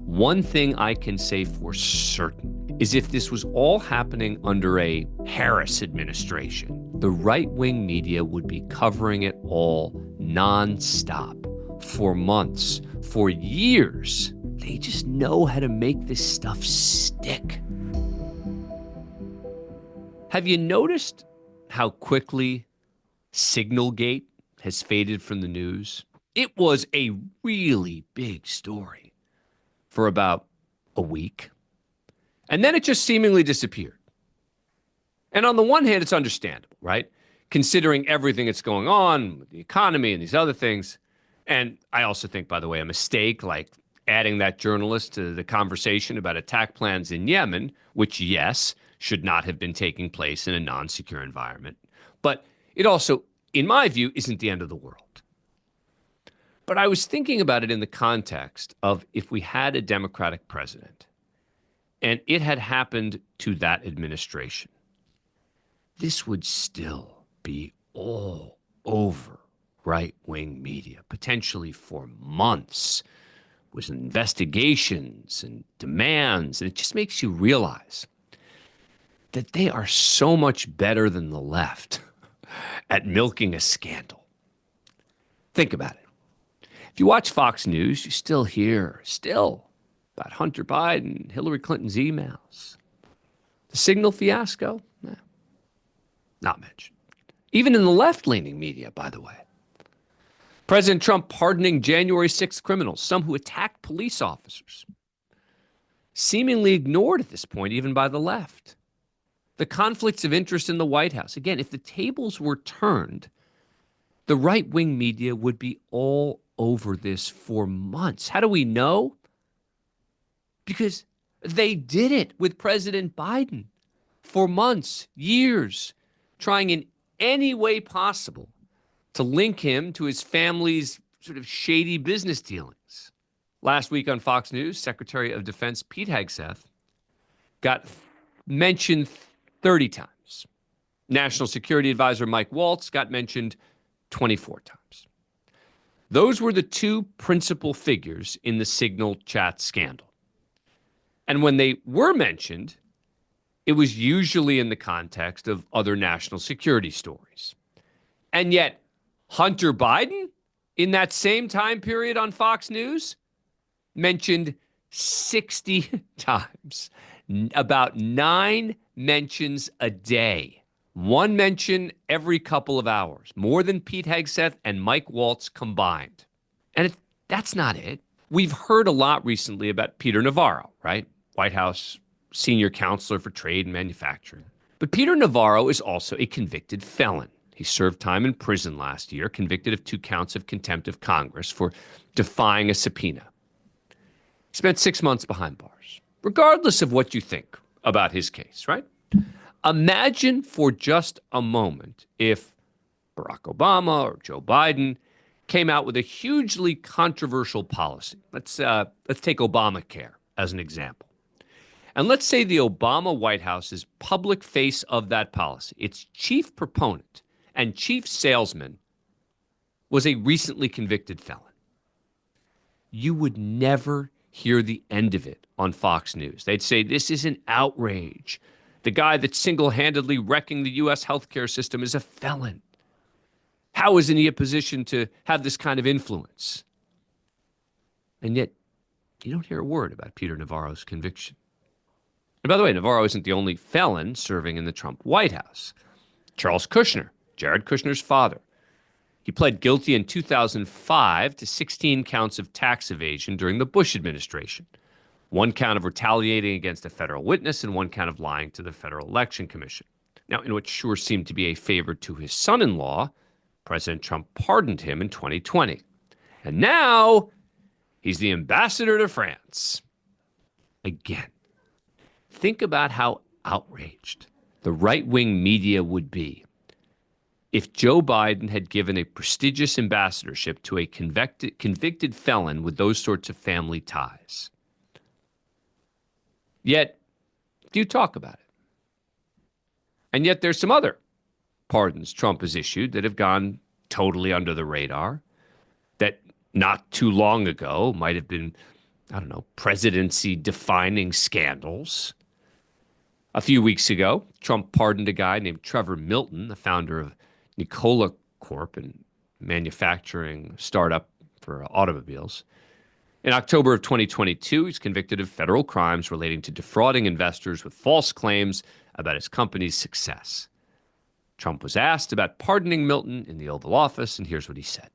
One thing I can say for certain is if this was all happening under a Harris administration, the right-wing media would be covering it all nonstop for months, for years. They just know how to make this stuff stick. Have you noticed how quickly Signalgate has faded from the news? It was a really big story for about a week, and then it just seemingly disappeared. And on the one hand, it's understandable, right? Considering everything that's going on with the economy and these other things. And I also think, by the way, a mistake like adding that journalist to the conversation about attack plans in Yemen, which, yes, should not have been taking place in a non-secure environment. But it also, in my view, isn't the end of the world. But I was thinking about it in the context of if we had a Democratic president and it had happened to that administration, this would still be all over right-wing media, potentially for months, with investigations and demands. And it just makes you realize that they are so much better than the left at milking a scandal. Think about it. If you watch Fox News, you still hear about Hunter Biden, Hillary Clinton's emails. The Signal fiasco? Not mentioned. Even in the left-leaning media, by the way. President Trump pardoning January 6th criminals, some who attacked police officers. Seemingly ignored at this point, even by the left. The conflicts of interest in the White House. Again, if the tables were turned, the right-wing media would be all over this for months. How do we know? Because they did it with President Biden for months, years, trying in any way possible to link him to his family's sort of shady business dealings. Last week on Fox News, Secretary of Defense Pete Hegseth got mentioned 30 times. National Security Advisor Mike Waltz got mentioned 24 times. Those were the two principal figures in the Signal chat scandal. And when they were mentioned, it was usually in the context of other national security stories. And yet, Hunter Biden, in that same time period on Fox News, mentioned 60 times, about 9 mentions a day. One mention every couple of hours, more than Pete Hegseth and Mike Waltz combined. And that's not it. We've heard a lot recently about Peter Navarro, right? White House senior counselor for trade and manufacturing. But Peter Navarro is also a convicted felon. He served time in prison last year, convicted of 2 counts of contempt of Congress for defying a subpoena. He spent 6 months behind bars, regardless of what you think about his case, right? Imagine for just a moment if Barack Obama or Joe Biden came out with a hugely controversial policy. Let's take Obamacare as an example. And let's say the Obama White House's public face of that policy, its chief proponent and chief salesman, was a recently convicted felon. You would never hear the end of it on Fox News. They'd say, this is an outrage. The guy that's single-handedly wrecking the U.S. healthcare system is a felon. How is he in a position to have this kind of influence? And yet, you don't hear a word about Peter Navarro's conviction. And by the way, Navarro isn't the only felon serving in the Trump White House. Charles Kushner, Jared Kushner's father, he pled guilty in 2005 to 16 counts of tax evasion during the Bush administration. 1 count of retaliating against a federal witness and 1 count of lying to the Federal Election Commission. Now, in what sure seemed to be a favor to his son-in-law, President Trump pardoned him in 2020. And now he's the ambassador to France. Again, think about how outraged the right-wing media would be if Joe Biden had given a prestigious ambassadorship to a convicted felon with those sorts of family ties. Yet, do you talk about it? And yet there's some other pardons Trump has issued that have gone totally under the radar, that not too long ago might have been presidency-defining scandals. A few weeks ago, Trump pardoned a guy named Trevor Milton, the founder of Nikola Corp, a manufacturing startup for automobiles. In October of 2022, he's convicted of federal crimes relating to defrauding investors with false claims about his company's success. Trump was asked about pardoning Milton in the Oval Office, and here's what he said.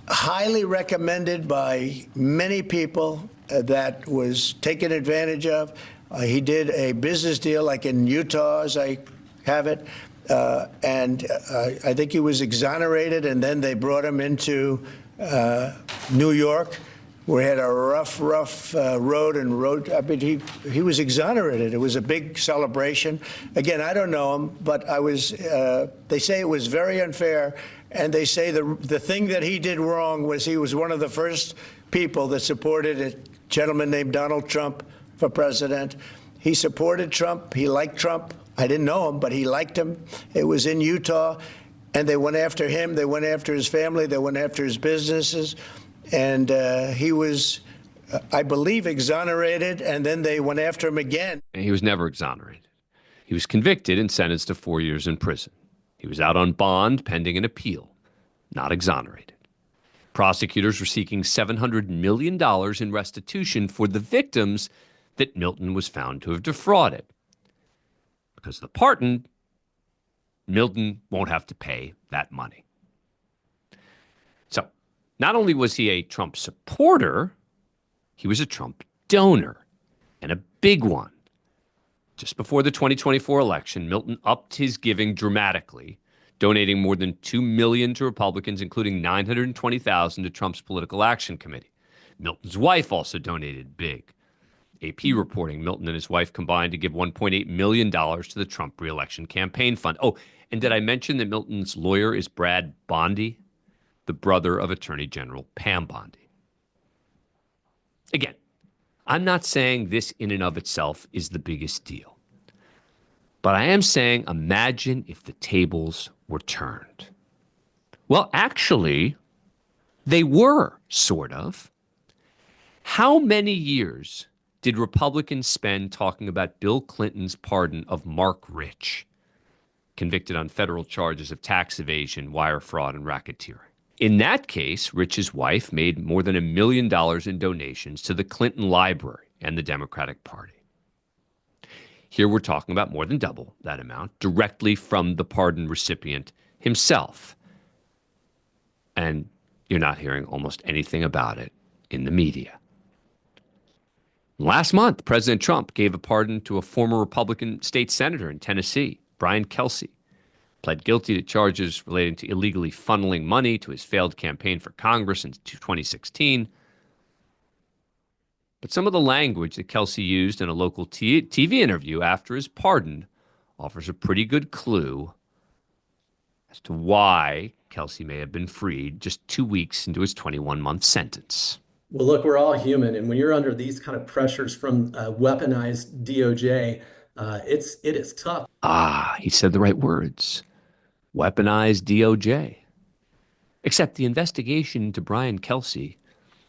Highly recommended by many people, that was taken advantage of. He did a business deal like in Utah, as I have it, and I think he was exonerated, and then they brought him into New York. We had a rough road. I mean, he was exonerated. It was a big celebration. Again, I don't know him, but I was. They say it was very unfair, and they say the thing that he did wrong was he was one of the first people that supported a gentleman named Donald Trump for president. He supported Trump. He liked Trump. I didn't know him, but he liked him. It was in Utah, and they went after him. They went after his family. They went after his businesses. And he was, I believe, exonerated, and then they went after him again. He was never exonerated. He was convicted and sentenced to 4 years in prison. He was out on bond pending an appeal, not exonerated. Prosecutors were seeking $700 million in restitution for the victims that Milton was found to have defrauded. Because of the pardon, Milton won't have to pay that money. So, not only was he a Trump supporter, he was a Trump donor, and a big one. Just before the 2024 election, Milton upped his giving dramatically, donating more than $2 million to Republicans, including $920,000 to Trump's Political Action Committee. Milton's wife also donated big. AP reporting Milton and his wife combined to give $1.8 million to the Trump re-election campaign fund. Oh, and did I mention that Milton's lawyer is Brad Bondi, the brother of Attorney General Pam Bondi? Again, I'm not saying this in and of itself is the biggest deal. But I am saying imagine if the tables were turned. Well, actually, they were, sort of. How many years did Republicans spend talking about Bill Clinton's pardon of Mark Rich, convicted on federal charges of tax evasion, wire fraud, and racketeering? In that case, Rich's wife made more than $1 million in donations to the Clinton Library and the Democratic Party. Here we're talking about more than double that amount directly from the pardon recipient himself. And you're not hearing almost anything about it in the media. Last month, President Trump gave a pardon to a former Republican state senator in Tennessee, Brian Kelsey, pled guilty to charges relating to illegally funneling money to his failed campaign for Congress in 2016. But some of the language that Kelsey used in a local TV interview after his pardon offers a pretty good clue as to why Kelsey may have been freed just 2 weeks into his 21-month sentence. Well, look, we're all human, and when you're under these kind of pressures from weaponized DOJ, it is tough. He said the right words. Weaponized DOJ. Except the investigation into Brian Kelsey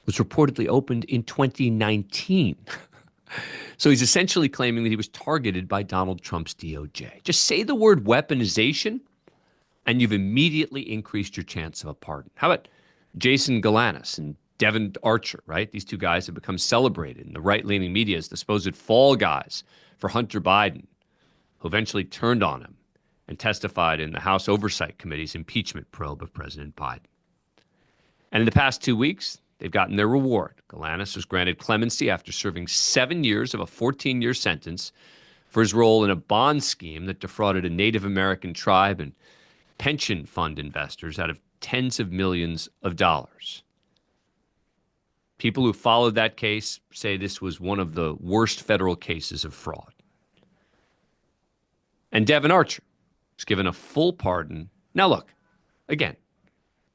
was reportedly opened in 2019. So he's essentially claiming that he was targeted by Donald Trump's DOJ. Just say the word weaponization, and you've immediately increased your chance of a pardon. How about Jason Galanis and Devin Archer, right? These two guys have become celebrated in the right-leaning media as the supposed fall guys for Hunter Biden, who eventually turned on him and testified in the House Oversight Committee's impeachment probe of President Biden. And in the past 2 weeks, they've gotten their reward. Galanis was granted clemency after serving 7 years of a 14-year sentence for his role in a bond scheme that defrauded a Native American tribe and pension fund investors out of tens of millions of dollars. People who followed that case say this was one of the worst federal cases of fraud. And Devin Archer was given a full pardon. Now look, again,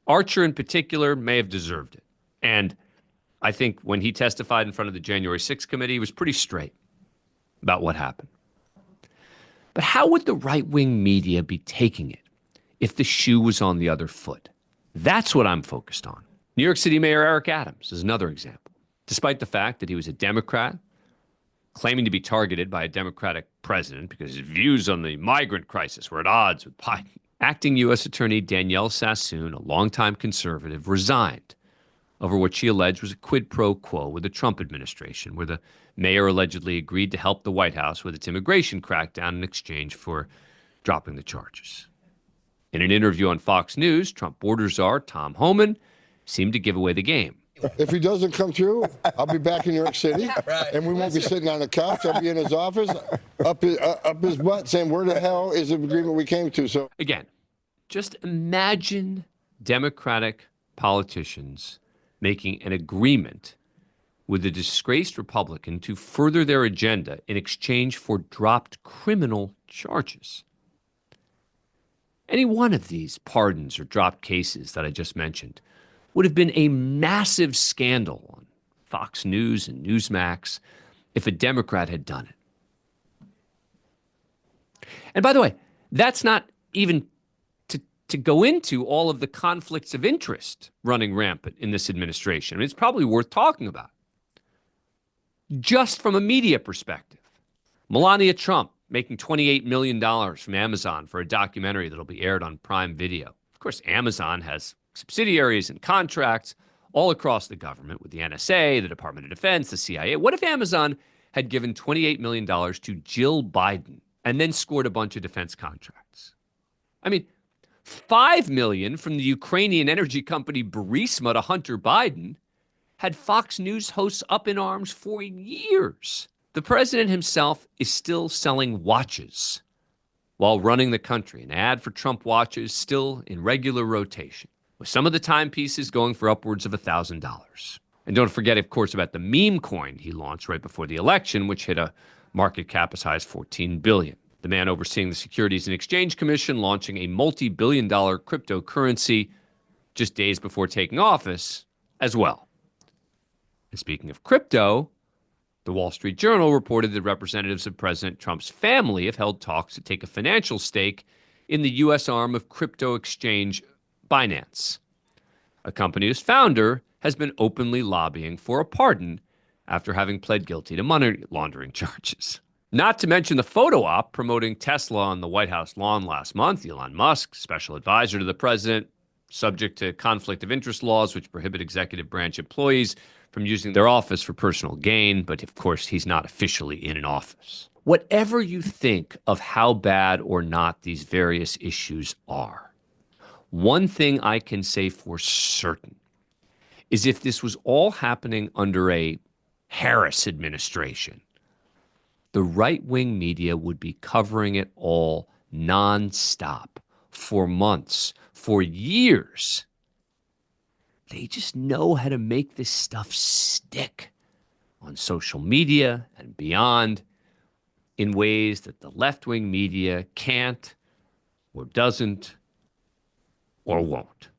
Archer in particular may have deserved it. And I think when he testified in front of the January 6th committee, he was pretty straight about what happened. But how would the right-wing media be taking it if the shoe was on the other foot? That's what I'm focused on. New York City Mayor Eric Adams is another example. despite the fact that he was a Democrat, claiming to be targeted by a Democratic president because his views on the migrant crisis were at odds with Biden. Acting U.S. Attorney Danielle Sassoon, a longtime conservative, resigned over what she alleged was a quid pro quo with the Trump administration, where the mayor allegedly agreed to help the White House with its immigration crackdown in exchange for dropping the charges. In an interview on Fox News, Trump border czar Tom Homan seemed to give away the game. If he doesn't come through, I'll be back in New York City, and we won't be sitting on the couch. I'll be in his office, up his butt, saying, where the hell is the agreement we came to? So again, just imagine Democratic politicians making an agreement with a disgraced Republican to further their agenda in exchange for dropped criminal charges. Any one of these pardons or dropped cases that I just mentioned would have been a massive scandal on Fox News and Newsmax if a Democrat had done it. And by the way, that's not even to go into all of the conflicts of interest running rampant in this administration. I mean, it's probably worth talking about. Just from a media perspective, Melania Trump making $28 million from Amazon for a documentary that'll be aired on Prime Video. Of course, Amazon has subsidiaries and contracts all across the government with the NSA, the Department of Defense, the CIA. What if Amazon had given $28 million to Jill Biden and then scored a bunch of defense contracts? I mean, $5 million from the Ukrainian energy company Burisma to Hunter Biden had Fox News hosts up in arms for years. The president himself is still selling watches while running the country. An ad for Trump watches still in regular rotation, with some of the timepieces going for upwards of $1,000. And don't forget, of course, about the meme coin he launched right before the election, which hit a market cap as high as $14 billion. The man overseeing the Securities and Exchange Commission launching a multi-billion-dollar cryptocurrency just days before taking office as well. And speaking of crypto, the Wall Street Journal reported that representatives of President Trump's family have held talks to take a financial stake in the U.S. arm of crypto exchange Binance, a company whose founder has been openly lobbying for a pardon after having pled guilty to money laundering charges. Not to mention the photo op promoting Tesla on the White House lawn last month. Elon Musk, special advisor to the president, subject to conflict of interest laws, which prohibit executive branch employees from using their office for personal gain. But of course, he's not officially in an office. Whatever you think of how bad or not these various issues are, one thing I can say for certain is if this was all happening under a Harris administration, the right-wing media would be covering it all nonstop for months, for years. They just know how to make this stuff stick on social media and beyond in ways that the left-wing media can't or doesn't or won't.